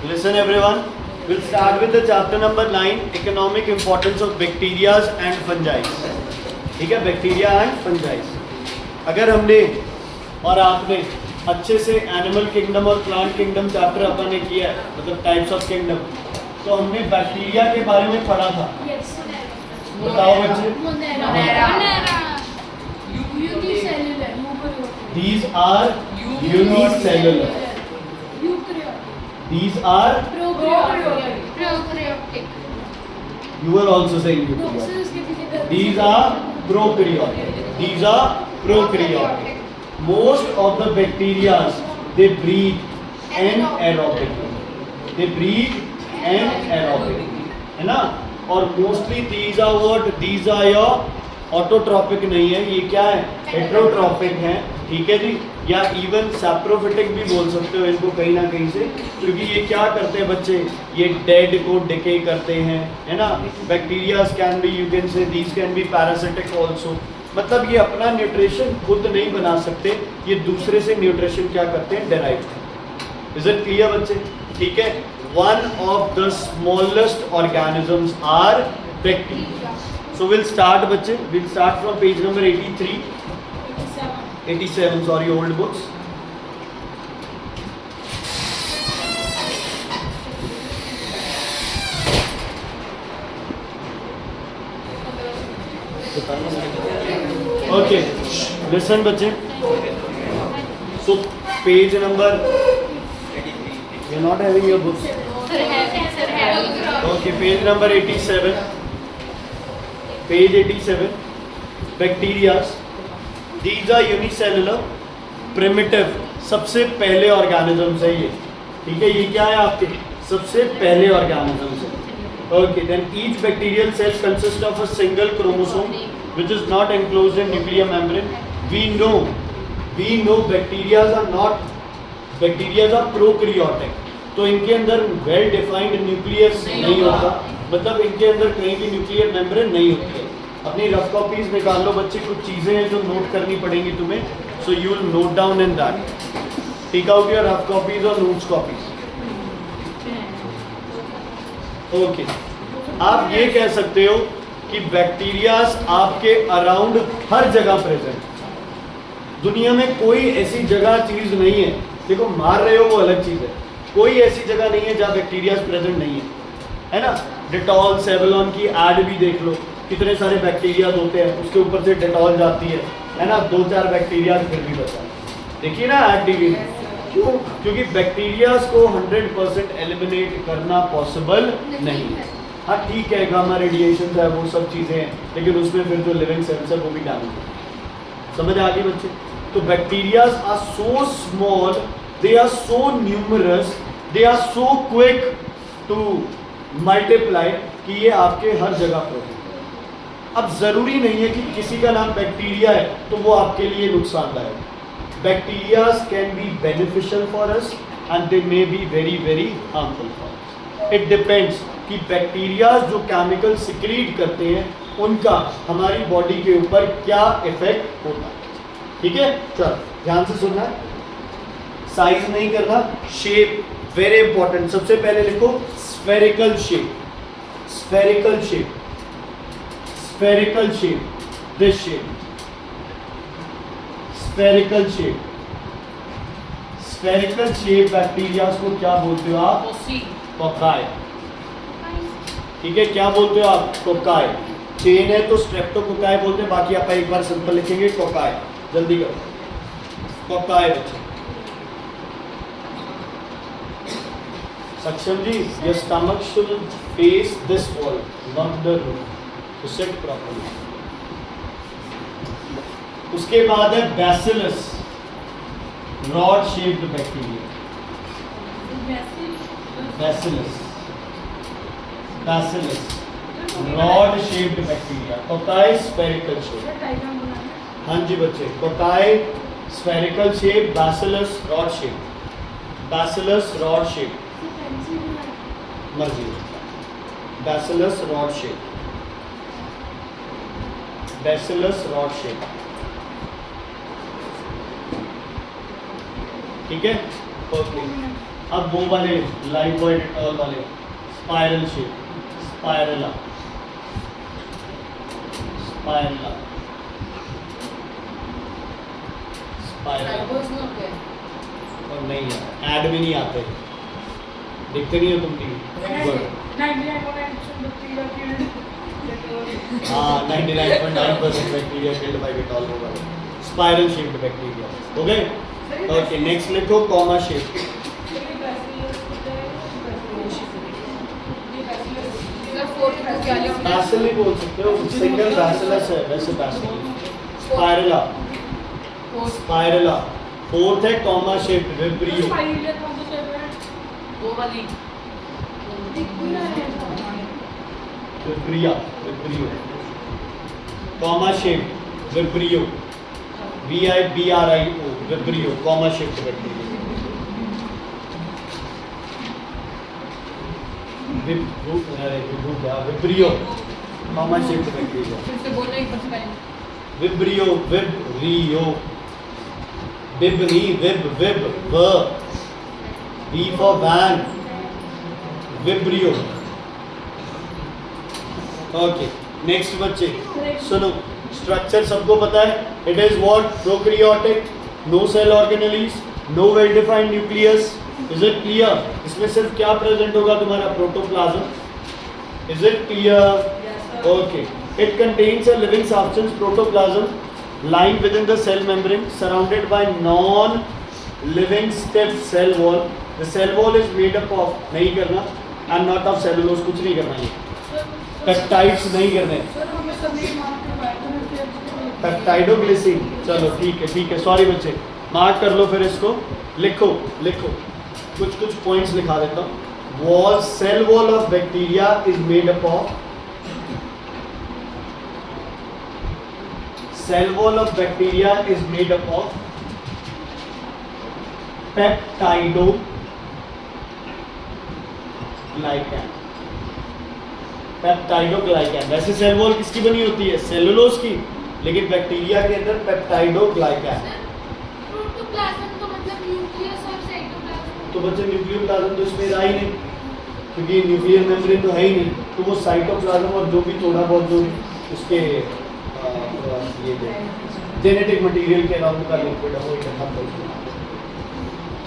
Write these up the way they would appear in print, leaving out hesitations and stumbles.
Listen everyone, we'll start with the chapter number 9, economic importance of bacteria and fungi. ठीक है, bacteria and fungi. अगर हमने और आपने अच्छे से एनिमल किंगडम और प्लांट किंगडम चैप्टर अपन ने किया है, मतलब टाइप्स ऑफ किंगडम, तो हमने बैक्टीरिया के बारे में पढ़ा था. बताओ बच्चे. These are unicellular. These are prokaryotic. You are also saying eukaryotic. These are prokaryotic. These are prokaryotic. Most of the bacteria they breathe anaerobically. They breathe anaerobically. है ना? और mostly these are what? These are your autotrophic नहीं है, ये क्या है? Heterotrophic है. ठीक है जी. या इवन सैप्रोफिटिक भी बोल सकते हो इनको कहीं ना कहीं से, क्योंकि ये क्या करते हैं बच्चे? ये डेड को डिके करते हैं, है ना. Bacteria can be, you can say these can be parasitic also. मतलब ये अपना न्यूट्रिशन खुद नहीं बना सकते, ये दूसरे से न्यूट्रिशन क्या करते हैं? डेराइव करते हैं. इज इट क्लियर बच्चे? ठीक है. One of the smallest organisms are bacteria. So we'll start बच्चे, we'll start from page number 87, sorry, old books. Okay, listen बच्चे. So page number, you're not having your books. Okay, page number 87. Page 87, bacteria. These are unicellular, primitive, सबसे पहले organisms है ये. ठीक है, ये क्या है आपके? सबसे पहले ऑर्गेनिजम्स है. Okay, then each bacterial cell consists of a single chromosome which is not enclosed in nuclear membrane. We know bacteria are prokaryotic. तो इनके अंदर वेल डिफाइंड न्यूक्लियस नहीं होता, मतलब इनके अंदर कहीं भी न्यूक्लियर मेम्ब्रेन नहीं होती है. अपनी रफ कॉपीज निकाल लो बच्चे, कुछ चीज़ें हैं जो नोट करनी पड़ेंगी तुम्हें. So you will note down in that. Take out your rough copies और नोट्स कॉपीज. ओके, आप ये कह सकते हो कि बैक्टीरियाज आपके अराउंड हर जगह प्रेजेंट. दुनिया में कोई ऐसी जगह चीज़ नहीं है, देखो मार रहे हो वो अलग चीज़ है, कोई ऐसी जगह नहीं है जहाँ बैक्टीरिया प्रेजेंट नहीं है ना. डेटॉल सेवलॉन की ऐड भी देख लो, कितने सारे बैक्टीरिया होते हैं, उसके ऊपर से डेटॉल जाती है ना. 2-4 बैक्टीरिया फिर भी बचा. देखिए ना ऐड टीवी में. क्यों? क्योंकि बैक्टीरिया को 100% एलिमिनेट करना पॉसिबल नहीं है. हाँ ठीक है, गामा रेडिएशन है, वो सब चीज़ें हैं, लेकिन उसमें फिर जो लिविंग सेल्स है वो भी डैमेज है. समझ आ गई बच्चे? तो bacteria are so small, they are so numerous, they are so quick to multiply कि ये आपके हर जगह पर है. अब ज़रूरी नहीं है कि किसी का नाम बैक्टीरिया है तो वो आपके लिए नुकसानदायक. Bacterias can be beneficial for us and they may be very very harmful for us. It depends कि बैक्टीरियाज जो केमिकल सिक्रीट करते हैं उनका हमारी बॉडी के ऊपर क्या इफेक्ट होता है. ठीक है, चलो ध्यान से सुनना है. साइज नहीं करना, शेप वेरी इंपॉर्टेंट. सबसे पहले लिखो spherical shape. Spherical shape, spherical shape, this shape. Spherical shape, spherical shape bacteria को क्या बोलते हो आप? कोकाई. ठीक है, क्या बोलते हो आप? कोकाई. चेन है तो स्ट्रेप्टोकोकाई बोलते हैं, बाकी आप एक बार सिंपल लिखेंगे कोकाई. जल्दी करो, कोकाई बच्चे. Saksham ji, your stomach should face this wall, not the roof. To sit properly. उसके बाद है Bacillus, rod shaped bacteria. Bacillus, rod shaped bacteria. Cocci spherical shape. हाँ जी बच्चे, cocci spherical shape, Bacillus rod shape. Bacillus rod shape. मर्जी. Bacillus rod shape. Bacillus rod shape. ठीक है, okay. अब वो वाले लाइफबॉय डेटॉल वाले स्पाइरल शेप, स्पाइरला, स्पाइरला, स्पाइरला। और नहीं है, ऐड में नहीं आते, देखते नहीं हो तुम टीवी। हाँ 99.9% बैक्टीरिया किल्ड बाय डेटॉल होगा, स्पाइरल शेप्ड बैक्टीरिया। हो गए? ओके, नेक्स्ट लिखो कॉमा शेप। बैसिल नहीं बोल सकते हो, सिंगल बैसिलस है वैसे बैसिल। Spirilla, spirilla. फोर्थ है comma shaped vibrio. Vibrio, vibrio, comma shaped vibrio, VIBRIO, vibrio, comma shaped bacteria. Vibrio, comma shaped bacteria. Vibrio, vibrio, vib नहीं, vib, vib, V for van, vibrio. Okay, next बच्चे सुनो, structure सबको पता है। It is what? Prokaryotic, no cell organelles, no well defined nucleus. Is it clear? इसमें सिर्फ क्या present होगा? तुम्हारा protoplasm. Is it clear? Okay, it contains a living substance, protoplasm, lying within the cell membrane, surrounded by non-living stiff cell wall. The cell wall is made up of, नहीं करना, and not of cellulose, कुछ नहीं करना ये, peptides नहीं करने, पेप्टाइडोग्लिसिन। चलो ठीक है, सॉरी बच्चे, मार्क कर लो, फिर इसको लिखो, कुछ पॉइंट्स लिखा देता हूँ। Wall, cell wall of bacteria is made up of, cell wall of bacteria is made up of peptidoglycan, peptidoglycan. वैसे सेल वॉल किसकी बनी होती है? सेलुलोज की, लेकिन बैक्टीरिया के अंदर पेप्टाइडोग्लाइकैन। प्रोटोप्लाज्म तो मतलब न्यूक्लियस और साइटोप्लाज्म। तो बच्चे न्यूक्लियोप्लाज्म तो इसमें रहा ही नहीं, क्योंकि न्यूक्लियर मेम्ब्रेन तो है ही नहीं, तो वो साइटोप्लाज्म और जो भी थोड़ा बहुत जो उसके ये जेनेटिक मटेरियल के अराउंड का लिक्विड है वो इकट्ठा करते हैं।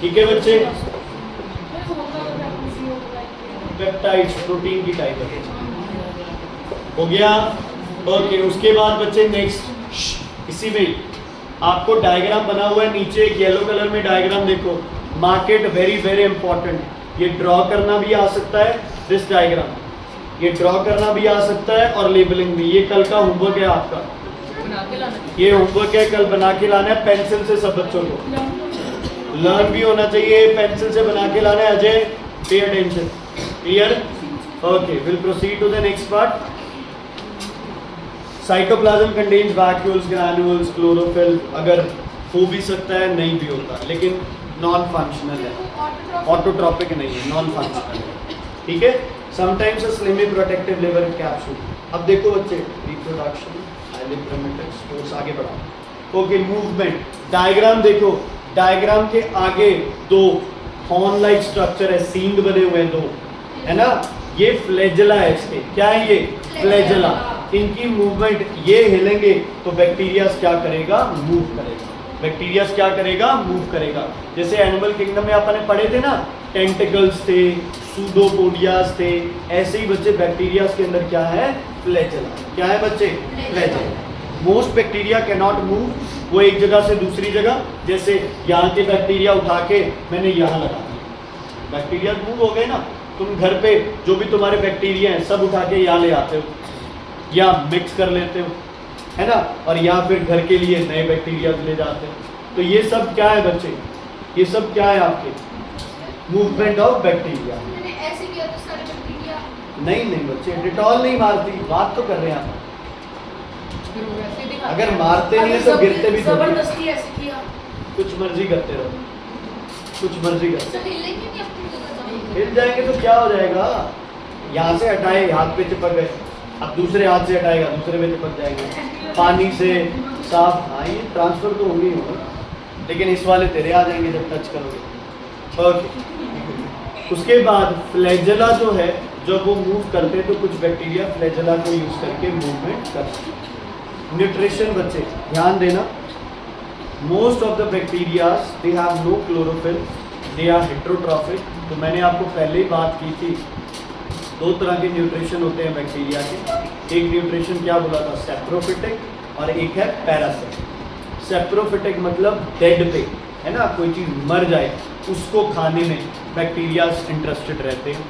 ठीक है बच्चे? पेप्टाइड्स प्रोटीन की टाइप है, हो गया। ओके, उसके बाद बच्चे नेक्स्ट, इसी में आपको डायग्राम बना हुआ है नीचे, एक येलो कलर में डायग्राम देखो, मार्केट वेरी वेरी इंपॉर्टेंट। ये ड्रॉ करना भी आ सकता है, दिस डायग्राम, ये ड्रॉ करना भी आ सकता है और लेबलिंग भी। ये कल का होमवर्क है आपका, ये होमवर्क है, कल बना के लाना है पेंसिल से। सब बच्चों को लर्न भी होना चाहिए, पेंसिल से बना के लाना है। Ajay, pay attention, clear? Okay, will proceed to the next part. Cytoplasm contains vacuoles, granules, chlorophyll. अगर हो भी सकता है, नहीं भी होता, लेकिन नॉन फंक्शनल है, ऑटोट्रॉपिक नहीं है, नॉन फंक्शनल है। ठीक है? Sometimes a slimy protective liver capsule. अब देखो बच्चे, रिप्रोडक्शन, स्पोर्ट्स, आगे बढ़ाओ। ओके, मूवमेंट, डायग्राम देखो, डायग्राम के आगे दो हॉर्न लाइक स्ट्रक्चर है, सींग बने हुए हैं दो, है ना? ये फ्लैजेला है इसके। क्या है ये? फ्लैजेला। इनकी मूवमेंट, ये हिलेंगे तो बैक्टीरिया क्या करेगा? मूव करेगा। बैक्टीरिया क्या करेगा? मूव करेगा। जैसे एनिमल किंगडम में आपने पढ़े थे ना, टेंटिकल्स थे, सूडोपोडियास थे, ऐसे ही बच्चे बैक्टीरिया के अंदर क्या है? फ्लैजेला। क्या है बच्चे? Flagella. Most bacteria can not move, वो एक जगह से दूसरी जगह, जैसे यहाँ के बैक्टीरिया उठा के मैंने यहाँ लगा दिया, बैक्टीरिया मूव हो गए ना। तुम घर पे जो भी तुम्हारे बैक्टीरिया हैं सब उठा के यहाँ ले आते हो या मिक्स कर लेते हो, है ना, और या फिर घर के लिए नए बैक्टीरिया ले जाते हो। तो ये सब क्या है बच्चे? ये सब क्या है आपके? Movement of bacteria. मैंने ऐसे किया तो सारे बैक्टीरिया नहीं बच्चे, डिटॉल नहीं मारती, बात तो कर रहे हैं आप। अगर मारते नहीं है तो गिरते भी जबरदस्ती ऐसे किया, कुछ मर्जी करते रहो, कुछ मर्जी करते। हिलेंगे नहीं अपनी जगह, हिल जाएंगे तो क्या हो जाएगा? यहाँ से हटाए, हाथ पे चिपक गए, अब दूसरे हाथ से हटाएगा, दूसरे पे चिपक जाएंगे। पानी से साफ, हाँ ये ट्रांसफर तो होंगे ही होगा, लेकिन इस वाले तेरे आ जाएंगे जब टच करोगे। ओके उसके बाद फ्लैजेला जो है, जब वो मूव करते हैं तो कुछ बैक्टीरिया फ्लैजेला को यूज करके मूवमेंट करते हैं। न्यूट्रिशन बच्चे ध्यान देना, most of the bacterias they have no chlorophyll, they are heterotrophic. तो मैंने आपको पहले ही बात की थी, दो तरह के न्यूट्रिशन होते हैं बैक्टीरिया के। एक न्यूट्रिशन क्या बोला था, सेप्रोफिटिक, और एक है पैरासिटिक। सेप्रोफिटिक मतलब डेड पे, है ना, कोई चीज़ मर जाए उसको खाने में बैक्टीरिया इंटरेस्टेड रहते हैं,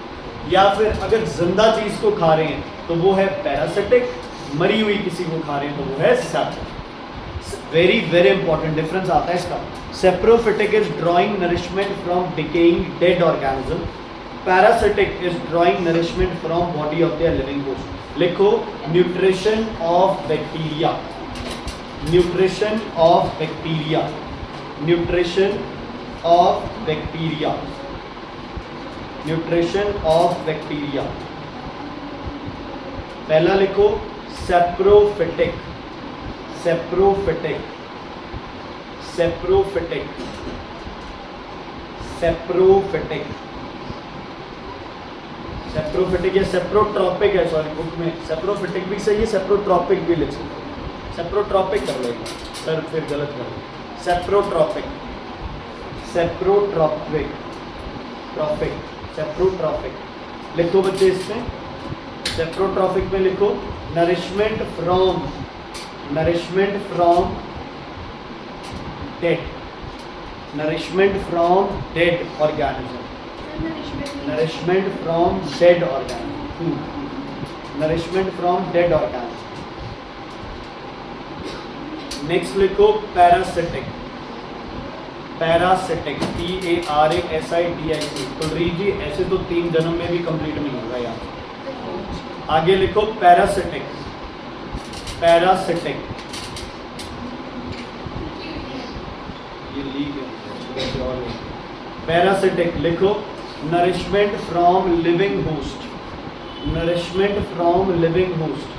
या फिर अगर जिंदा चीज़ को खा रहे हैं तो वो है पैरासिटिक, मरी हुई किसी को खा रहे हैं तो वो है saprophytic. Very very important difference आता है इसका। Saprophytic is drawing nourishment from decaying dead organism, parasitic is drawing nourishment from body of the living host. लिखो nutrition of bacteria, nutrition of bacteria, nutrition of bacteria, nutrition of bacteria. पहला लिखो saprophytic, saprophytic, saprophytic, saprophytic, saprophytic या saprotrophic है, sorry book में saprophytic भी सही है, saprotrophic भी लिख सकते हैं। सेप्रोट्रॉपिक कर लो सर, फिर गलत कर लो। सेप्रोट्रॉपिक, सेप्रोट्रॉपिक, ट्रॉपिक, सेप्रोट्रॉपिक लिखो बच्चे। इसमें सेप्रोट्रॉपिक में लिखो nourishment from, nourishment from dead, nourishment from dead organism, nourishment from dead organism, nourishment from dead organism. Next लिखो पैरासिटिक, पैरासिटिक, PARASITIC। तो जी ऐसे तो 3 जन्म में भी कंप्लीट नहीं होगा यार। आगे लिखो पैरासिटिक, पैरासिटिक, ये लीक है। पैरासिटिक लिखो nourishment from living host, nourishment from living host,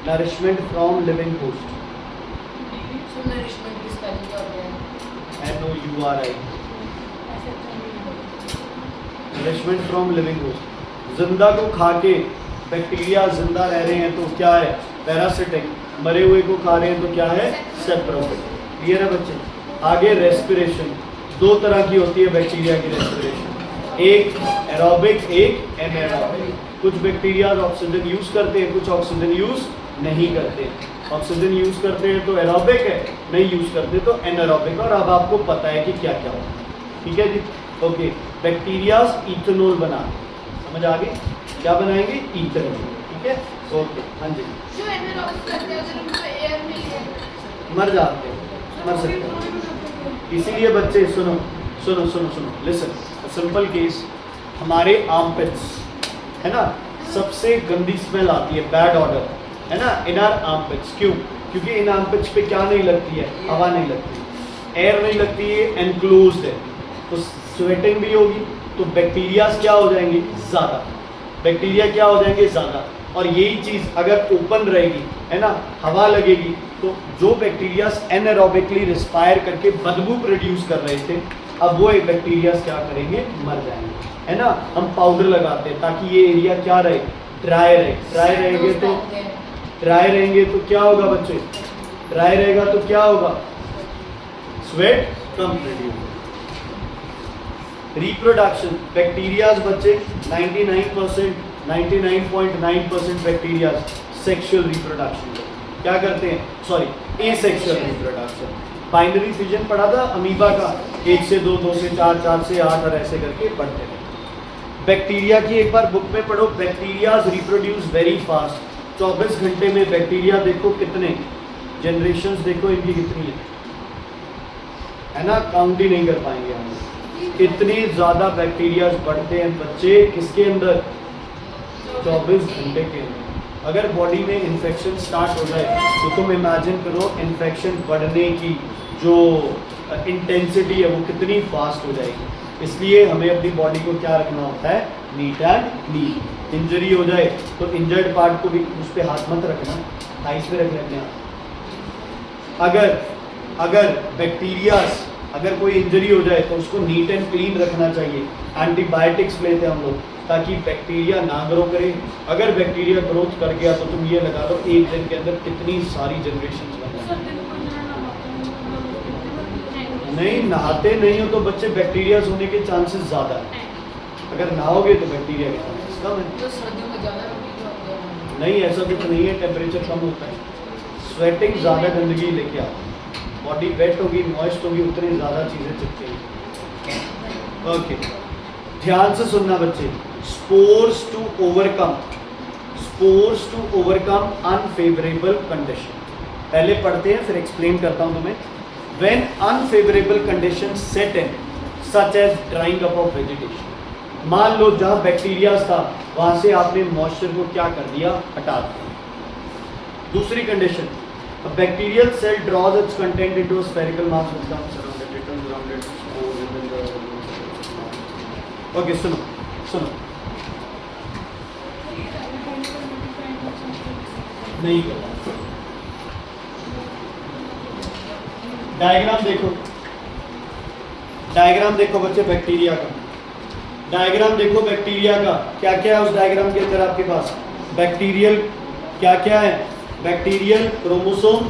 nourishment from living host. NOURI, nourishment from living host. जिंदा को खा के बैक्टीरिया जिंदा रह रहे हैं तो क्या है, पैरासिटिक। मरे हुए को खा रहे हैं तो क्या है, सेप्रोफिटिक। क्लियर है बच्चे। आगे रेस्पिरेशन, 2 तरह की होती है बैक्टीरिया की रेस्पिरेशन, एक एरोबिक, एक एनारोबिक। कुछ बैक्टीरिया ऑक्सीजन यूज करते हैं, कुछ ऑक्सीजन यूज नहीं करते। ऑक्सीजन यूज करते हैं तो एरोबिक है, नहीं यूज करते तो एनारोबिक। और अब आपको पता है कि क्या क्या होता है, ठीक है जी। ओके, बैक्टीरिया इथेनॉल बनाते, समझ आ गई, क्या बनाएंगे, इथेनॉल, ठीक है। ओके, हाँ जी। जो एनारोबिक करते हैं अगर उनको एयर मिल जाए मर जाते हैं, मर सकते हैं। इसीलिए बच्चे सुनो सुनो सुनो सुनो, लिसन, सिंपल केस। हमारे आर्मपिट्स है ना, सबसे गंदी स्मेल आती है, बैड ऑर्डर है ना, इन आर आर्मपिट्स। क्यों? क्योंकि इन आर्मपिट्स पे क्या नहीं लगती है, हवा नहीं लगती, एयर नहीं लगती है, एनक्लोज्ड है, तो स्वेटिंग भी होगी, तो बैक्टीरिया क्या हो जाएंगे, ज़्यादा। बैक्टीरिया क्या हो जाएंगे, ज़्यादा। और यही चीज़ अगर ओपन रहेगी, है ना, हवा लगेगी, तो जो बैक्टीरिया एनारोबिकली रिस्पायर करके बदबू प्रोड्यूस कर रहे थे, अब वो बैक्टीरिया क्या करेंगे, मर जाएंगे, है ना। हम पाउडर लगाते हैं ताकि ये एरिया क्या रहे, ड्राई रहे। ड्राई रहेंगे तो, ड्राई रहेंगे तो क्या होगा बच्चे, ड्राई रहेगा तो क्या होगा, स्वेट कम प्रोड्यूस। रिप्रोडक्शन, बैक्टीरियाज बच्चे 99%, 99.9% बैक्टीरिया सेक्सुअल रिप्रोडक्शन क्या करते हैं, sorry asexual reproduction. Binary fission पढ़ा था अमीबा का, 1 से 2, 2 से 4, 4 से 8 और ऐसे करके बढ़ते हैं। बैक्टीरिया की एक बार बुक में पढ़ो, बैक्टीरियाज रिप्रोड्यूस वेरी फास्ट। 24 घंटे में बैक्टीरिया देखो कितने जनरेशंस, देखो इनकी कितनी है ना, काउंट ही नहीं कर पाएंगे हम। इतनी ज़्यादा बैक्टीरियाज बढ़ते हैं बच्चे किसके अंदर, 24 घंटे के अंदर। अगर बॉडी में इन्फेक्शन स्टार्ट हो जाए तो तुम इमेजिन करो इन्फेक्शन बढ़ने की जो इंटेंसिटी है वो कितनी फास्ट हो जाएगी। इसलिए हमें अपनी बॉडी को क्या रखना होता है, नीट एंड नीट। इंजरी हो जाए तो इंजर्ड पार्ट को भी उस पर हाथ मत रखना, आइस पे रख लेते हैं। अगर बैक्टीरिया अगर कोई इंजरी हो जाए तो उसको नीट एंड क्लीन रखना चाहिए। एंटीबायोटिक्स लेते हैं हम लोग ताकि बैक्टीरिया ना ग्रो करे। अगर बैक्टीरिया ग्रोथ कर गया तो तुम ये लगा लो एक दिन के अंदर कितनी सारी जनरेशन बन सर दिन को इतना नहाते हैं, नहीं नहाते नहीं हो तो बच्चे बैक्टीरिया होने के चांसेस ज़्यादा है। अगर नहाओगे तो बैक्टीरिया के चांसेस कम है। तो सर्दियों में ज़्यादा गंदगी होती है। नहीं ऐसा कुछ नहीं है, टेम्परेचर कम होता है। स्वेटिंग ज़्यादा गंदगी लेके आती है। बॉडी वेट होगी, मॉइस्ट होगी, उतनी ज़्यादा चीज़ें चिपकेंगी। ओके, ध्यान से सुनना बच्चे। Spores to overcome unfavourable condition. पहले पढ़ते हैं फिर एक्सप्लेन करता हूँ तुम्हें। When unfavourable condition set in such as drying up of vegetation. मान लो जहाँ बैक्टीरिया था वहाँ से आपने मॉइस्चर को क्या कर दिया, हटा दिया। दूसरी condition, a bacterial cell draws its content into a spherical mass which comes surrounded, it turns around it, spores within the okay, सुनो नहीं करना। डायग्राम देखो बच्चे बैक्टीरिया का। डायग्राम देखो बैक्टीरिया का, क्या क्या है उस डायग्राम के अंदर आपके पास। बैक्टीरियल क्या क्या है, बैक्टीरियल क्रोमोसोम,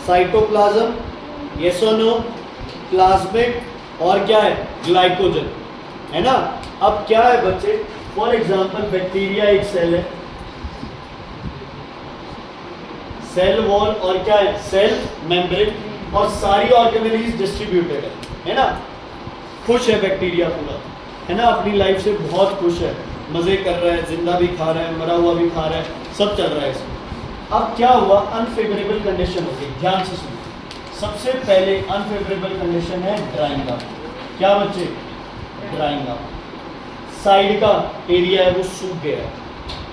साइटोप्लाज्म, यस और नो, प्लाज्मिक और क्या है ग्लाइकोजन, है ना। अब क्या है बच्चे, फॉर एग्जांपल बैक्टीरिया एक सेल है, सेल वॉल और क्या है सेल मेम्ब्रेन, और सारी ऑर्गेनेलीज डिस्ट्रीब्यूटेड है ना। खुश है बैक्टीरिया पूरा, है ना, अपनी लाइफ से बहुत खुश है, मजे कर रहा है, जिंदा भी खा रहा है, मरा हुआ भी खा रहा है, सब चल रहा है इसमें। अब क्या हुआ, अनफेवरेबल कंडीशन हो गई। ध्यान से सुनिए। सबसे पहले अनफेवरेबल कंडीशन है ड्राइंग अप। क्या बच्चे, ड्राइंग अप। साइड का एरिया है वो सूख गया है,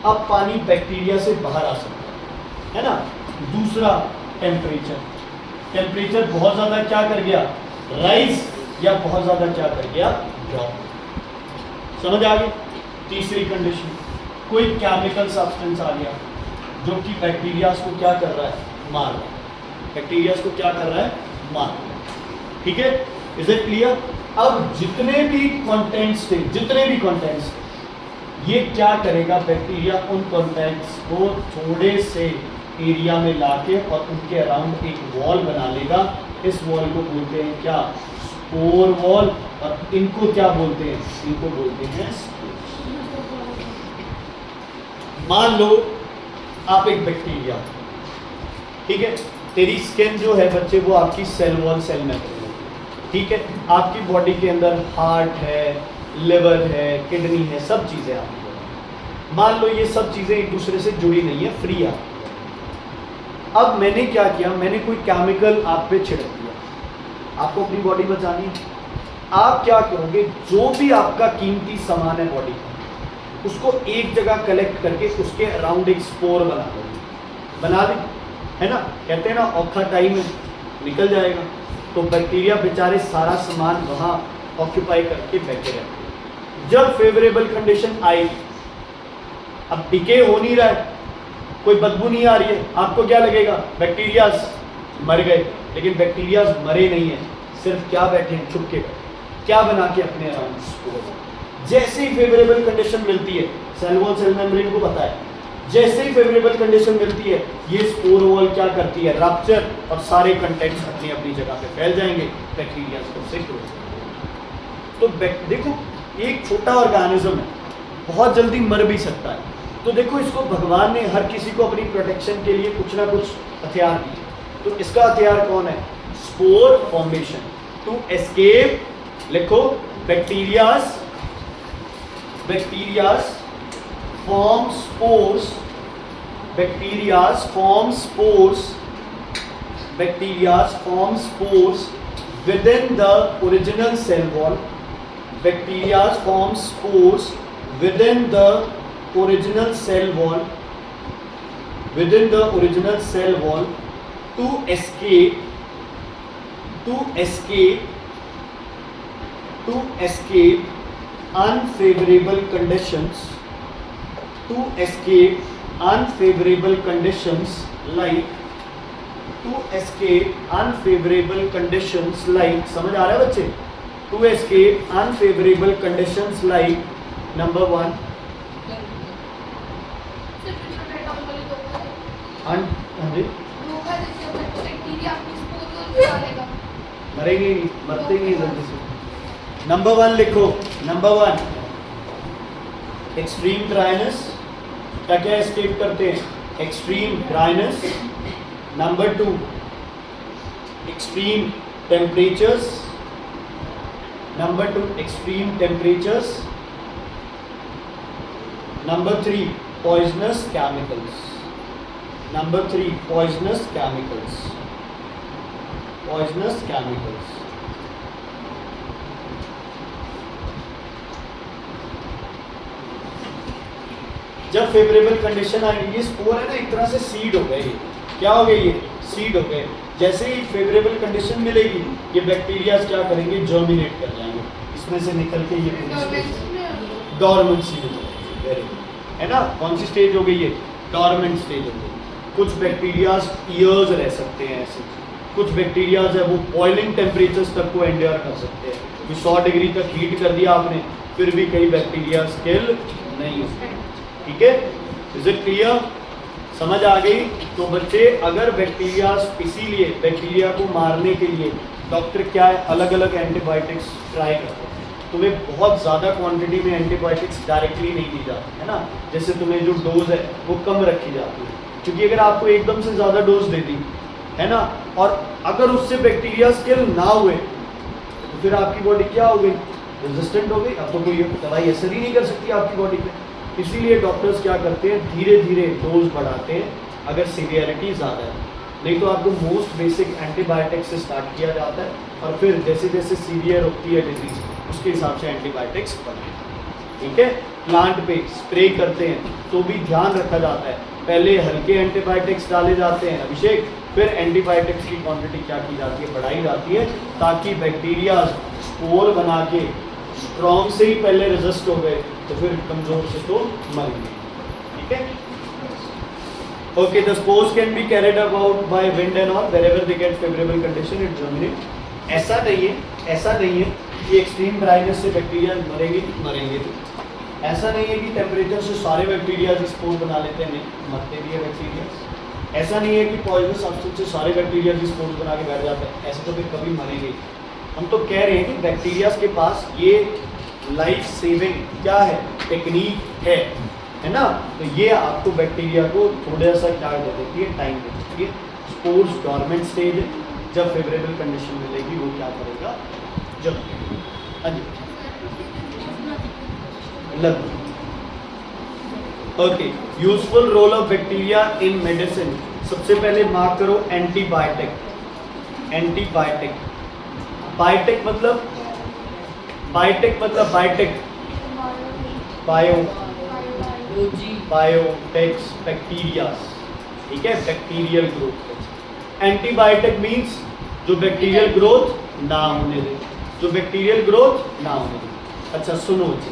अब पानी बैक्टीरिया से बाहर आ सकता है ना। दूसरा टेम्परेचर, टेम्परेचर बहुत ज़्यादा क्या कर गया, राइज, या बहुत ज़्यादा क्या कर गया, ड्रॉप। समझ आ गई। तीसरी कंडीशन, कोई केमिकल सब्सटेंस आ गया जो कि बैक्टीरिया को क्या कर रहा है, मार रहा है। बैक्टीरिया को क्या कर रहा है, मार रहा है। ठीक है, इज इट क्लियर। अब जितने भी कंटेंट्स थे, ये क्या करेगा, बैक्टीरिया उन कंटेंट्स को थोड़े से एरिया में लाके और उनके अराउंड एक वॉल बना लेगा। इस वॉल को बोलते हैं क्या, स्पोर वॉल, और इनको क्या बोलते हैं, इनको बोलते हैं स्पोर्स। मान लो आप एक बैक्टीरिया, ठीक है, तेरी स्किन जो है बच्चे वो आपकी सेल वॉल, सेल मेम्ब्रेन है, ठीक है। आपकी बॉडी के अंदर हार्ट है, लिवर है, किडनी है, सब चीज़ें आपकी बॉडी। मान लो ये सब चीज़ें एक दूसरे से जुड़ी नहीं है, फ्री है। अब मैंने क्या किया, मैंने कोई केमिकल आप पे छिड़क दिया। आपको अपनी बॉडी बचानी है, आप क्या करोगे, जो भी आपका कीमती सामान है बॉडी का, उसको एक जगह कलेक्ट करके उसके अराउंड एक स्पोर बना दो, बना दे, है ना। कहते हैं ना औखा टाइम में निकल जाएगा। तो बैक्टीरिया बेचारे सारा सामान वहाँ ऑक्यूपाई करके बैठे रहते हैं। जब फेवरेबल कंडीशन आएगी, अब डिके हो नहीं रहा है, कोई बदबू नहीं आ रही है, आपको क्या लगेगा, बैक्टीरियाज मर गए। लेकिन बैक्टीरियाज मरे नहीं है, सिर्फ क्या बैठे हैं, छुप के, क्या बना के अपने अराउंड स्पोर। जैसे ही फेवरेबल कंडीशन मिलती है, सेल वॉल, सेल मेम्ब्रेन को पता है, जैसे ही फेवरेबल कंडीशन मिलती है, ये स्पोर वॉल क्या करती है, रप्चर, और सारे कंटेंट्स अपनी अपनी जगह पे फैल जाएंगे, बैक्टीरिया से ग्रो। तो देखो एक छोटा ऑर्गेनिज्म है, बहुत जल्दी मर भी सकता है। तो देखो इसको भगवान ने हर किसी को अपनी प्रोटेक्शन के लिए कुछ ना कुछ हथियार दिए। तो इसका हथियार कौन है, स्पोर फॉर्मेशन। टू एस्केप, लिखो, bacterias form spores, bacterias form spores within the original cell wall. Bacteria form spores within the original cell wall, to escape unfavorable conditions, like to escape unfavourable conditions like, समझ आ रहा है बच्चे? To escape unfavourable conditions like number 1 सिर्फ metabolic धोखा देते हैं, bacteria अपनी स्पोर को निकालेगा। मरेंगे ही नहीं, मरते ही नहीं जल्दी से। नंबर 1 लिखो, नंबर 1 एक्सट्रीम ड्राइनेस, क्या क्या एस्केप करते हैं? Extreme dryness. Number 2 extreme temperatures, number 2 extreme temperatures. Number 3 poisonous chemicals, number 3 poisonous chemicals, poisonous chemicals. जब फेवरेबल कंडीशन आएगी, ये स्पोर है ना, एक तरह से सीड हो गए। ये क्या हो गए? ये सीड हो गए। जैसे ही फेवरेबल कंडीशन मिलेगी, ये बैक्टीरिया क्या करेंगे? जर्मिनेट कर जाएंगे, इसमें से निकल के ये डॉर्मेंसी हो जाएगी, है ना? कौन सी स्टेज हो गई? ये डॉर्मेंट स्टेज हो गई। कुछ बैक्टीरियाज ईयर्स रह सकते हैं ऐसे, कुछ बैक्टीरियाज है वो बॉइलिंग टेम्परेचर्स तक को एंड्योर कर सकते हैं। 100 डिग्री तक हीट कर दिया आपने, फिर भी कई बैक्टीरिया किल नहीं होते। ठीक है, इज इट क्लियर? समझ आ गई? तो बच्चे, अगर बैक्टीरिया, इसीलिए बैक्टीरिया को मारने के लिए डॉक्टर क्या है, अलग अलग एंटीबायोटिक्स ट्राई करते हैं। तुम्हें बहुत ज़्यादा क्वांटिटी में एंटीबायोटिक्स डायरेक्टली नहीं दी जाती है ना, जैसे तुम्हें जो डोज है वो कम रखी जाती है, क्योंकि अगर आपको एकदम से ज़्यादा डोज दे दी है ना, और अगर उससे बैक्टीरिया किल ना हुए तो फिर आपकी बॉडी क्या हो गई? रेजिस्टेंट हो गई। अब तो कोई दवाई असर ही नहीं कर सकती आपकी बॉडी पे। इसीलिए डॉक्टर्स क्या करते हैं, धीरे धीरे डोज बढ़ाते हैं अगर सीवियरिटी ज़्यादा है। नहीं तो आपको मोस्ट बेसिक एंटीबायोटिक से स्टार्ट किया जाता है, और फिर जैसे जैसे सीवियर होती है डिजीज, उसके हिसाब से एंटीबायोटिक्स बढ़ते हैं। ठीक है, प्लांट पे स्प्रे करते हैं तो भी ध्यान रखा जाता है, पहले हल्के एंटीबायोटिक्स डाले जाते हैं अभिषेक, फिर एंटीबायोटिक्स की क्वांटिटी क्या की जाती है? बढ़ाई जाती है, ताकि बैक्टीरिया स्पोर बना के स्ट्रॉन्ग से ही पहले रेजिस्ट हो गए तो फिर कमजोर से तो मरेंगे। ठीक है, okay. The spores can be carried about by wind and all wherever they get favourable condition it germinate. ऐसा नहीं है कि एक्सट्रीम ड्राइनेस से बैक्टीरिया मरेंगे तो ऐसा नहीं है कि टेम्परेचर से सारे बैक्टीरिया स्पोर बना लेते हैं, नहीं, मरते भी है बैक्टीरिया। ऐसा नहीं है कि पॉइजनस सब्सटेंस से सारे बैक्टीरिया स्पोर बना के बैठ जाते हैं, ऐसे तो फिर कभी मरेंगे। हम तो कह रहे हैं कि बैक्टीरिया के पास ये लाइफ सेविंग क्या है? टेक्निक है ना। तो ये आपको बैक्टीरिया को थोड़ा सा क्या दे देती है? टाइम दे देती है। स्पोर्स डॉर्मेंट स्टेज है, जब फेवरेबल कंडीशन मिलेगी वो क्या करेगा? जब हाँ जी लग okay. Useful role of bacteria in medicine, सबसे पहले मार्क करो एंटीबायोटिक। एंटीबायोटिक, बायोटिक मतलब बायोटिक बायो बायोटेक्स बैक्टीरिया, ठीक है, बैक्टीरियल ग्रोथ। एंटीबायोटिक मीन्स जो बैक्टीरियल ग्रोथ ना होने दे, जो बैक्टीरियल ग्रोथ ना होने दे। अच्छा सुनो जी,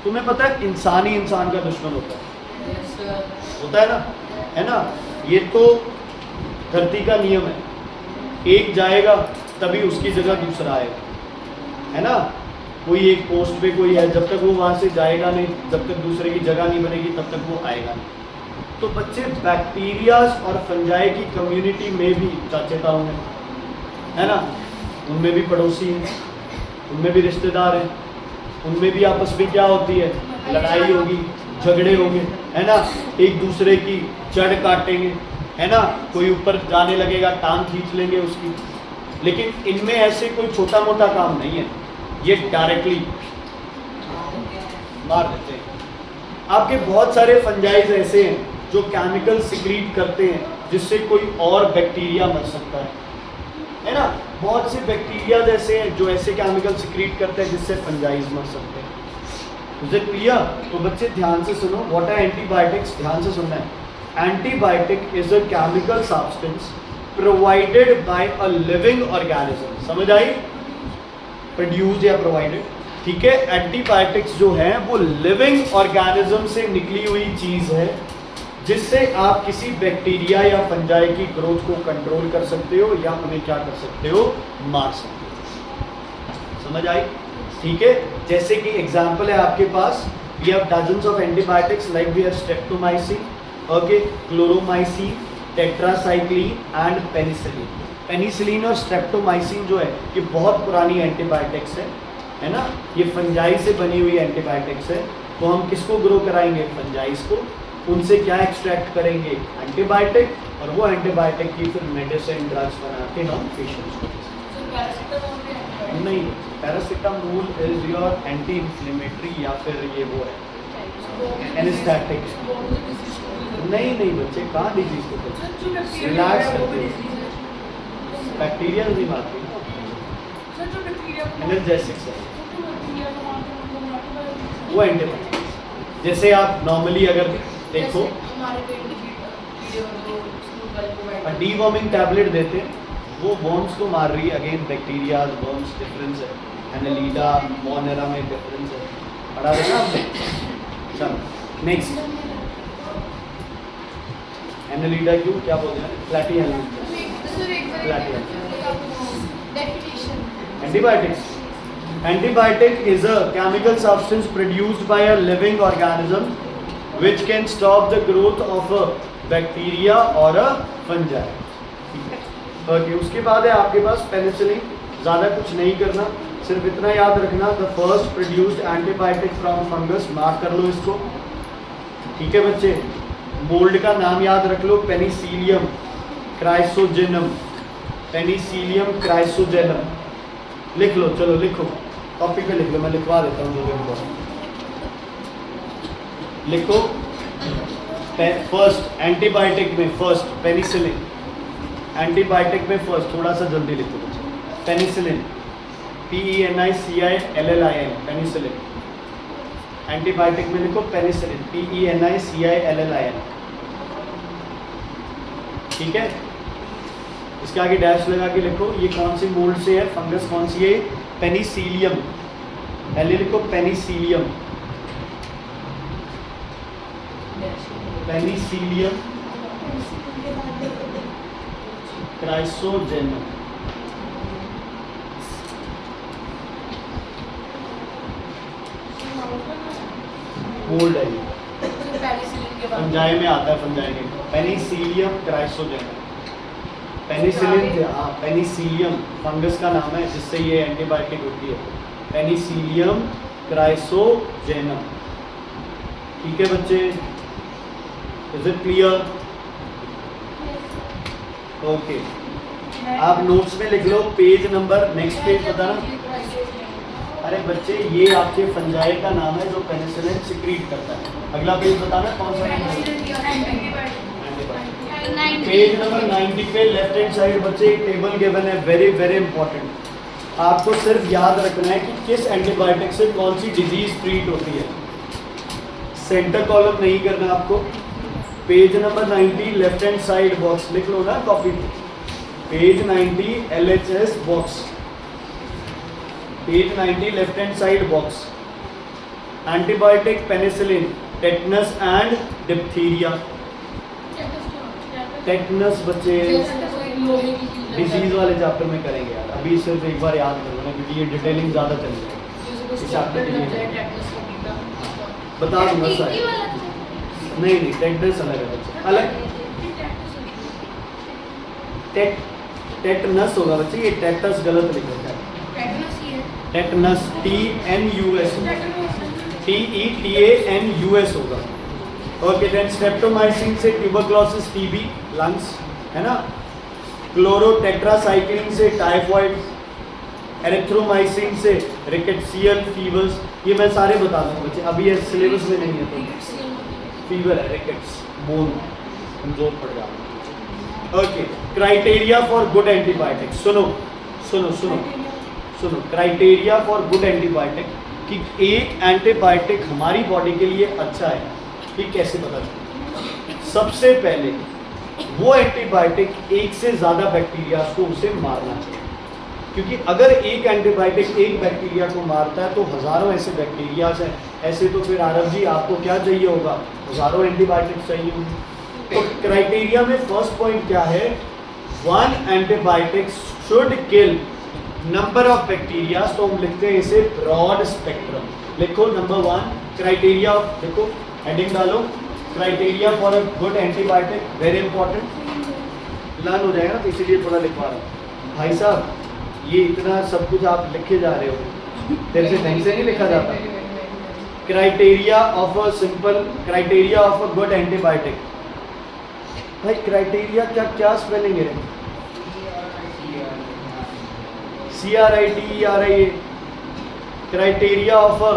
तुम्हें पता है इंसान ही इंसान का दुश्मन होता है ना, ये तो धरती का नियम है, एक जाएगा तभी उसकी जगह दूसरा आएगा, है ना। कोई एक पोस्ट पे कोई है, जब तक वो वहाँ से जाएगा नहीं, जब तक दूसरे की जगह नहीं बनेगी तब तक वो आएगा नहीं। तो बच्चे बैक्टीरियाज और फंजाई की कम्युनिटी में भी चाचे ताऊ हैं, है ना, उनमें भी पड़ोसी हैं, उनमें भी रिश्तेदार हैं, उनमें भी आपस में क्या होती है? लड़ाई होगी, झगड़े होंगे, है ना, एक दूसरे की जड़ काटेंगे, है ना, कोई ऊपर जाने लगेगा टांग खींच लेंगे उसकी। लेकिन इनमें ऐसे कोई छोटा मोटा काम नहीं है, ये डायरेक्टली मार देते हैं। आपके बहुत सारे फंजाइज ऐसे हैं जो केमिकल सिक्रीट करते हैं जिससे कोई और बैक्टीरिया मर सकता है ना। बहुत से बैक्टीरिया ऐसे हैं जो ऐसे केमिकल सिक्रीट करते हैं जिससे फंजाइज मर सकते हैं। Is it clear? तो बच्चे ध्यान से सुनो, व्हाट आर एंटीबायोटिक्स, ध्यान से सुनना है। Antibiotic is a chemical substance provided by a living organism, समझ आई? प्रोड्यूस्ड या प्रोवाइडेड, ठीक है। एंटीबायोटिक्स जो है वो लिविंग ऑर्गेनिज्म से निकली हुई चीज है जिससे आप किसी बैक्टीरिया या फंजाई की ग्रोथ को कंट्रोल कर सकते हो या उन्हें क्या कर सकते हो, मार सकते हो। समझ आई? ठीक है, जैसे कि एग्जांपल है आपके पास, we have dozens of antibiotics like we have streptomycin, okay, chloromycin, tetracycline and penicillin. Penicillin और स्ट्रेप्टोमाइसिन जो है ये बहुत पुरानी एंटीबायोटिक्स है ना, ये फंजाई से बनी हुई एंटीबायोटिक्स है। तो हम किसको ग्रो कराएंगे? फंजाइस को। उनसे क्या एक्सट्रैक्ट करेंगे? एंटीबायोटिक, और वो एंटीबायोटिक की फिर मेडिसिन ड्रग्स बना के हम पेशेंट्स को नहीं, paracetamol is your anti inflammatory या फिर ये वो है एनेस्थेटिक। नहीं नहीं बच्चे, कहाँ डिजीज को कहते, रिलैक्स करते हैं, बैक्टीरिया नहीं मारती, एनर्जेटिक्स है वो एंटीबायोटिक्स। जैसे आप नॉर्मली अगर देखो डीवॉर्मिंग टैबलेट देते हैं, वो वर्म्स को मार रही है, अगेन बैक्टीरिया वर्म्स डिफरेंस है, एनालिडा मोनेरा में डिफरेंस है, पढ़ा देना आपने। चलो नेक्स्ट, एनालिडा क्यों क्या बोलते हैं, flirty antibiotics. Antibiotic is a chemical substance produced by a living organism which can stop the growth of a bacteria or a fungi. Okay, उसके बाद है आपके पास पेनिसिलिन। ज़्यादा कुछ नहीं करना, सिर्फ इतना याद रखना, the first produced antibiotic from fungus. Mark कर लो इसको, ठीक है बच्चे। मोल्ड का नाम याद रख लो, पेनिसिलियम क्राइसोजेनम, पेनिसिलियम क्राइसोजेनम लिख लो। चलो लिखो, कॉपी पे लिख लो, मैं लिखवा देता हूँ लोगों को। लिखो फर्स्ट एंटीबायोटिक में, फर्स्ट पेनिसिलिन, एंटीबायोटिक में फर्स्ट, थोड़ा सा जल्दी लिखो बच्चे, पेनिसिलिन, PENICILLIN, पेनिसिलिन। एंटीबायोटिक में लिखो पेनिसिलिन, PENICILLIN, ठीक है। इसके आगे डैश लगा के लिखो ये कौन सी मोल्ड से है, फंगस कौन सी है, पेनिसिलियम। पहले लिखो पेनिसिलियम, पेनिसिलियम क्राइसोजेनम। मोल्ड है ये, फंजाई में आता है, फंजाई में पेनिसिलियम क्राइसोजेनम। पेनिसिलिन, हाँ पेनिसिलियम फंगस का नाम है जिससे ये एंटीबायोटिक होती है, पेनिसिलियम क्राइसोजेनम। ठीक है बच्चे, इज इट क्लियर? ओके, आप नोट्स में लिख लो पेज नंबर, नेक्स्ट पेज बताना। अरे बच्चे ये आपके फंजाई का नाम है जो पेनिसिलिन सिक्रीट करता है। अगला पेज बताना कौन सा एंटीबायोटिक। पेज नंबर 90 पे लेफ्ट हैंड साइड बच्चे एक टेबल गिवन है, वेरी वेरी इंपॉर्टेंट। आपको सिर्फ याद रखना है कि किस एंटीबायोटिक से कौन सी डिजीज ट्रीट होती है, सेंटर कॉलम नहीं करना आपको। Page number 90 left hand side box लिख लो ना कॉपी पे, page 90 LHS box, page 90 left hand side box. Antibiotic penicillin, tetanus and diphtheria. Tetanus बच्चे डिजीज वाले चैप्टर में करेंगे यार, अभी सिर्फ एक बार याद कर लेना क्योंकि ये डिटेलिंग ज़्यादा चल जाएगी इस चैप्टर के लिए। बता दूंगा सर, नहीं नहीं टेटनस अलग है बच्चे, अलग। टेटनस होगा बच्चे, ये टेटस गलत लिखा है, टेटनस TNUS, TETANUS होगा। ओके, देन स्ट्रेप्टोमाइसिन से ट्यूबरक्लोसिस TB लंग्स है ना, क्लोरोटेट्रासाइक्लिन से टाइफॉइड, एरिथ्रोमाइसिन से रिकेट्सियल फीवर्स। ये मैं सारे बता दूंगा बच्चे, अभी ये सिलेबस में नहीं है तो फीवर है, रिकेट्स, बोन कमजोर पड़ जाता है। Okay, criteria for good antibiotic. सुनो सुनो सुनो सुनो, क्राइटेरिया फॉर गुड एंटीबायोटिक कि एक एंटीबायोटिक हमारी बॉडी के लिए अच्छा है, ये कैसे पता चले? सबसे पहले वो एंटीबायोटिक एक से ज़्यादा बैक्टीरिया को उसे मारना चाहिए, क्योंकि अगर एक एंटीबायोटिक एक बैक्टीरिया को मारता है तो हज़ारों ऐसे बैक्टीरियाज हैं। ऐसे तो फिर आरव जी आपको क्या चाहिए होगा, हज़ारों एंटीबायोटिक चाहिए होंगे। तो क्राइटेरिया में फर्स्ट पॉइंट क्या है, one antibiotics should kill number of bacteria, तो हम लिखते हैं इसे ब्रॉड स्पेक्ट्रम। लिखो नंबर वन क्राइटेरिया, देखो हेडिंग डालो, criteria for a good antibiotic, very important, learn हो जाएगा ना, तो इसीलिए थोड़ा लिखवा रहा हूँ। भाई साहब ये इतना सब कुछ आप लिखे जा रहे हो, तेरे से ढंग से नहीं लिखा जाता। Criteria of a simple, criteria of a good antibiotic, भाई क्राइटेरिया क्या क्या स्पेलिंग है, CRITERIA, criteria of a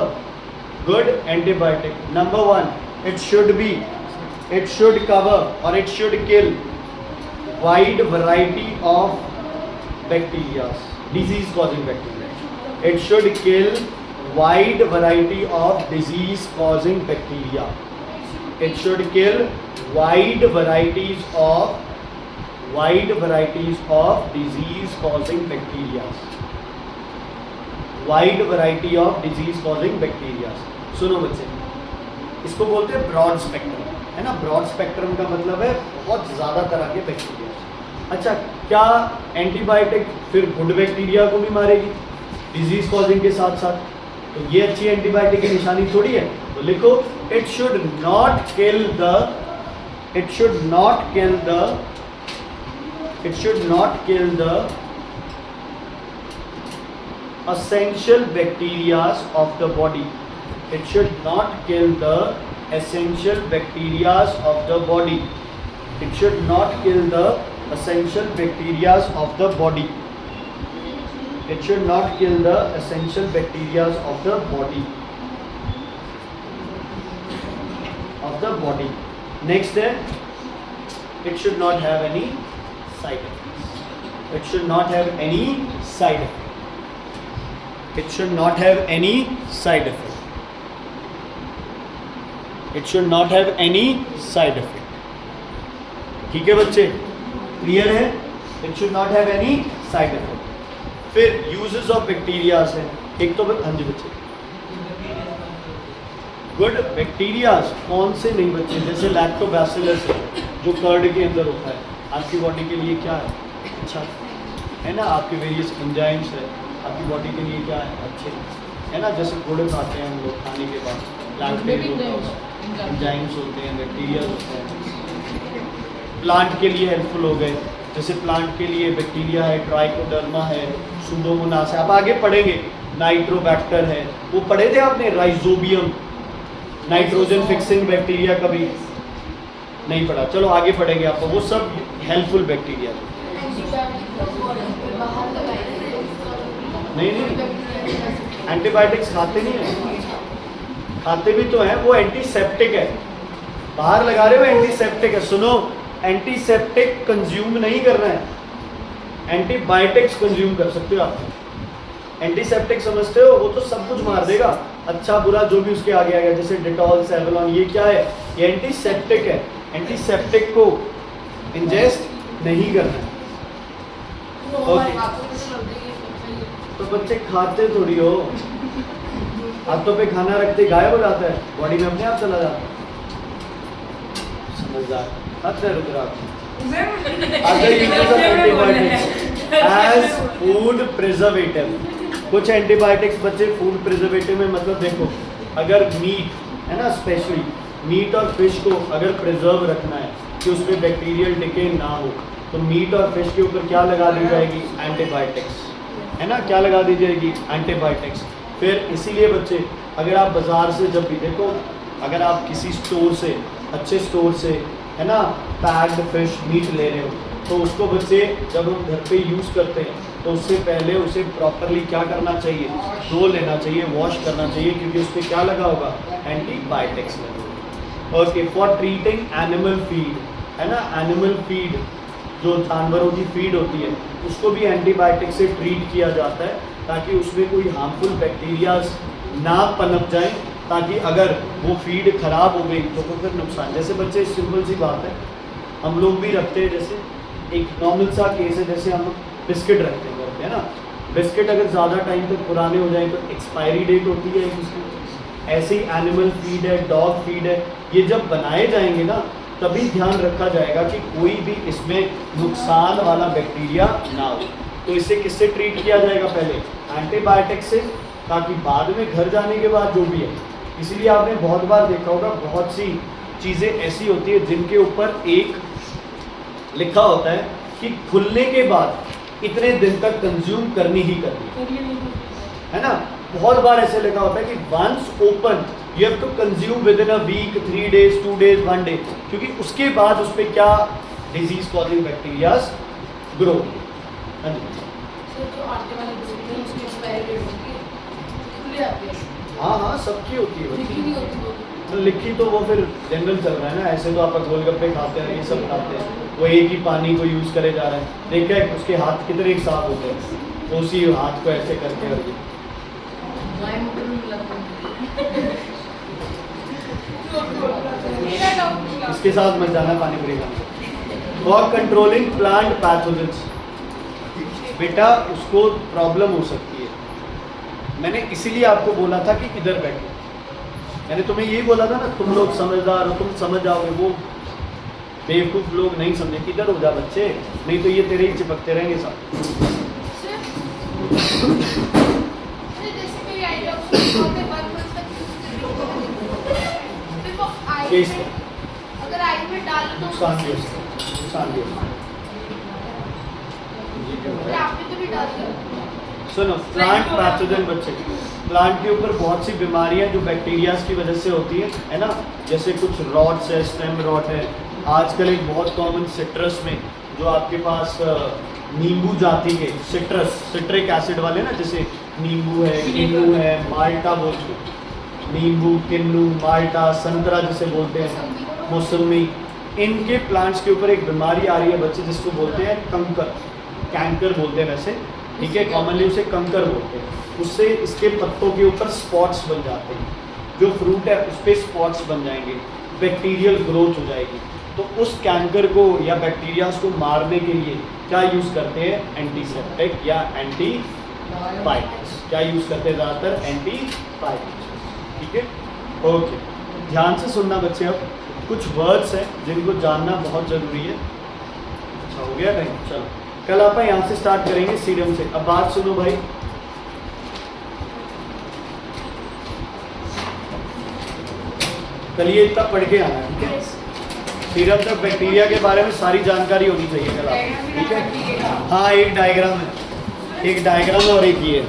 good antibiotic. Number one, it should cover or it should kill wide variety of bacteria, disease causing bacteria. It should kill wide variety of disease causing bacteria. It should kill wide varieties of disease causing bacteria. Wide variety of disease causing bacteria. सुनो बच्चे, इसको बोलते हैं broad spectrum, है ना। Broad spectrum का मतलब है बहुत ज़्यादा तरह के बैक्टीरिया। अच्छा, क्या एंटीबायोटिक फिर गुड बैक्टीरिया को भी मारेगी डिजीज कॉजिंग के साथ साथ? तो ये अच्छी एंटीबायोटिक की निशानी थोड़ी है। तो लिखो it should not kill the essential bacteria of the body. It should not kill the essential bacteria of the body. It should not kill the essential bacteria of the body. It should not kill the essential bacteria of the body. Next है, it should not have any side effects. It should not have any side effects. It should not have any side effect. It should not have any side effect. ठीक है बच्चे, clear है? It should not have any side effect. फिर uses of bacteria है, एक तो हाँ जी बच्चे, गुड बैक्टीरियाज कौन से नहीं बच्चे, जैसे लैक्टोबैसिलस है जो कर्ड के अंदर होता है, आपकी बॉडी के लिए क्या है, अच्छा है ना। आपके वेरियस एंजाइम्स है आपकी बॉडी के लिए क्या है, अच्छे है ना। जैसे गुड़ खाते हैं हम लोग खाने के बाद, लैक्टेज होता है, एंजाइम्स होते हैं, बैक्टीरिया होते हैं, प्लांट के लिए हेल्पफुल हो गए। जैसे प्लांट के लिए बैक्टीरिया है, ट्राइकोडर्मा है, सुडोमोनास है, आप आगे पढ़ेंगे, नाइट्रोबैक्टर है, वो पढ़े थे आपने, राइजोबियम, नाइट्रोजन फिक्सिंग बैक्टीरिया कभी नहीं पढ़ा, चलो आगे पढ़ेंगे आपको, वो सब हेल्पफुल बैक्टीरिया। नहीं, एंटीबायोटिक्स खाते नहीं है, खाते भी तो हैं, वो एंटीसेप्टिक है, बाहर लगा रहे हो एंटीसेप्टिक है। सुनो, एंटीसेप्टिक कंज्यूम नहीं करना है, एंटीबायोटिक्स कंज्यूम कर सकते हो आप। एंटीसेप्टिक समझते हो, वो तो सब कुछ मार देगा, अच्छा बुरा जो भी उसके आगे आ गया, जैसे डिटॉल, सेवलॉन, ये क्या है, ये एंटीसेप्टिक है। एंटीसेप्टिक को इंजेस्ट नहीं करना है। तो बच्चे खाते थोड़ी हो, हाथों पे खाना रखते गायब हो जाता है, बॉडी में अपने आप चला जाता है। समझदार एज फूड प्रिजर्वेटिव। कुछ एंटीबायोटिक्स बच्चे फूड प्रिजर्वेटिव में मतलब देखो, अगर मीट है ना, स्पेशली मीट और फिश को अगर प्रिजर्व रखना है कि उस पर बैक्टीरियल डिके ना हो, तो मीट और फिश के ऊपर क्या लगा दी जाएगी, एंटीबायोटिक्स, है ना, क्या लगा दी जाएगी, एंटीबायोटिक्स। फिर इसीलिए बच्चे अगर आप बाज़ार से जब भी देखो, अगर आप किसी स्टोर से, अच्छे स्टोर से, है ना, पैक्ड फिश मीट ले रहे हो, तो उसको बच्चे जब हम घर पे यूज़ करते हैं तो उससे पहले उसे प्रॉपरली क्या करना चाहिए, धो लेना चाहिए, वॉश करना चाहिए, क्योंकि उस पर क्या लगा होगा, एंटीबायोटिक्स लगा होगा। Okay, for treating animal feed, है ना, एनिमल फीड जो जानवरों की फीड होती है, उसको भी एंटीबायोटिक से ट्रीट किया जाता है, ताकि उसमें कोई हार्मफुल बैक्टीरियाज ना पनप जाएं, ताकि अगर वो फीड खराब हो गई तो फिर नुकसान। जैसे बच्चे सिंपल सी बात है, हम लोग भी रखते हैं, जैसे एक नॉर्मल सा केस है, जैसे हम बिस्किट रखते हैं घर पे, है ना, बिस्किट अगर ज़्यादा टाइम तक पुराने हो जाए तो एक्सपायरी डेट होती है उसकी। ऐसे ही एनिमल फीड है, डॉग फीड है, ये जब बनाए जाएंगे ना, तभी ध्यान रखा जाएगा कि कोई भी इसमें नुकसान वाला बैक्टीरिया ना हो। तो इसे किससे ट्रीट किया जाएगा? पहले एंटीबायोटिक से, ताकि बाद में घर जाने के बाद जो भी है। इसीलिए आपने बहुत बार देखा होगा, बहुत सी चीज़ें ऐसी होती है जिनके ऊपर एक लिखा होता है कि खुलने के बाद इतने दिन तक कंज्यूम करनी ही करनी है ना। बहुत बार ऐसे लिखा होता है कि once open you have to consume within a week, 3 days, 2 days, 1 day, क्योंकि उसके बाद उस पर क्या डिजीज कॉजिंग बैक्टीरियाज ग्रो। हाँ जी, सर जो आटे वाले बिस्किट हैं उसकी एक्सपायरी डेट होती है, खुले आते हैं, हाँ हाँ सबकी होती है लिखी बच्ची। नहीं होती वो। तो लिखी तो वो फिर जनरल चल रहा है ना, ऐसे तो आप गोलगप्पे खाते हैं, ये सब खाते हैं, वो एक ही पानी को यूज़ करे जा रहे हैं। देखा है उसके हाथ कितने साफ होते हैं, तो उसी हाथ को ऐसे करके और ये। गाय मोटर में मिलाते हैं। मेरा डाउट इसके साथ मत जाना पानी पूरी खाने। फॉर कंट्रोलिंग प्लांट पैथोजेंस, बेटा उसको प्रॉब्लम हो सकती है। मैंने इसीलिए आपको बोला था कि इधर बैठो। मैंने तुम्हें यही बोला था ना, तुम लोग समझदार हो, तुम समझ जाओगे। वो बेवकूफ़ लोग नहीं समझे। किधर हो जा बच्चे, नहीं तो ये तेरे ही चिपकते रहेंगे सब। जैसे मेरी आई डॉक्टर में 1 month तक फिर वो आई केस में अगर आई में डालो तो नुकसान भी हो सकता है, नुकसान भी हो सकता है। फिर आपने तो भी डाल दिया। सुनो, प्लांट पैथोजन बच्चे, प्लांट के ऊपर बहुत सी बीमारियां जो बैक्टीरियाज की वजह से होती है ना। जैसे कुछ रॉट्स है, स्टेम रॉट है। आजकल एक बहुत कॉमन सिट्रस में जो आपके पास नींबू जाति के सिट्रिक एसिड वाले ना, जैसे नींबू है, किन्नू है, माल्टा बोलते हैं, नींबू, किन्नू, माल्टा, संतरा जिसे बोलते हैं, मौसमी। इनके प्लांट्स के ऊपर एक बीमारी आ रही है बच्चे, जिसको बोलते हैं कैंकर बोलते हैं वैसे, ठीक है, कॉमनली उसे कंकर बोलते हैं। उससे इसके पत्तों के ऊपर स्पॉट्स बन जाते हैं, जो फ्रूट है उस पर स्पॉट्स बन जाएंगे, बैक्टीरियल ग्रोथ हो जाएगी। तो उस कैंकर को या बैक्टीरियाज को मारने के लिए क्या यूज़ करते हैं? एंटीसेप्टिक या एंटीबायोटिक्स। क्या यूज़ करते हैं ज़्यादातर? एंटीबायोटिक्स, ठीक है। ओके, ध्यान से सुनना बच्चे। अब कुछ वर्ड्स हैं जिनको जानना बहुत ज़रूरी है। अच्छा हो गया टाइम, चलो कल आप यहाँ से स्टार्ट करेंगे सीरम से। अब बात सुनो भाई, कल ये इतना पढ़ के आना है, ठीक है। सीरम तक बैक्टीरिया के बारे में सारी जानकारी होनी चाहिए कल आपको, ठीक है। हाँ, एक डायग्राम है, एक डायग्राम और एक ये है।